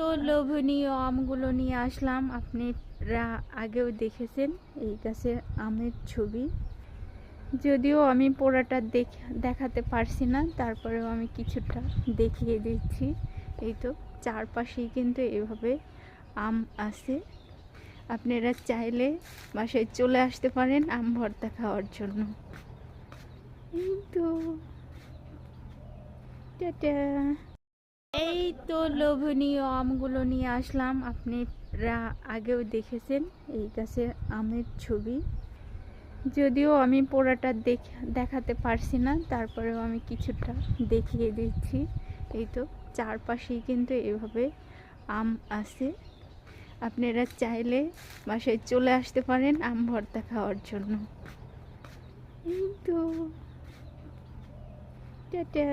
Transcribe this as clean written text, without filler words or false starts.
তো লোভনীয় আমগুলো নিয়ে আসলাম। আপনারা আগেও দেখেছেন এই গাছের আমের ছবি। যদিও আমি পোড়াটা দেখাতে পারছি না, তারপরেও আমি কিছুটা দেখিয়ে দিচ্ছি। এই তো চারপাশেই কিন্তু এভাবে আম আছে। আপনারা চাইলে বাসায় চলে আসতে পারেন আম ভর্তা খাওয়ার জন্য। এই তো টাটা। এই তো লোভনীয় আমগুলো নিয়ে আসলাম। আপনারা আগেও দেখেছেন এই গাছের আমের ছবি। যদিও আমি পোড়াটা দেখাতে পারছি না, তারপরেও আমি কিছুটা দেখিয়ে দিচ্ছি। এই তো চারপাশেই কিন্তু এভাবে আম আছে। আপনারা চাইলে বাসায় চলে আসতে পারেন আম ভর্তা খাওয়ার জন্য। এই তো টাটা।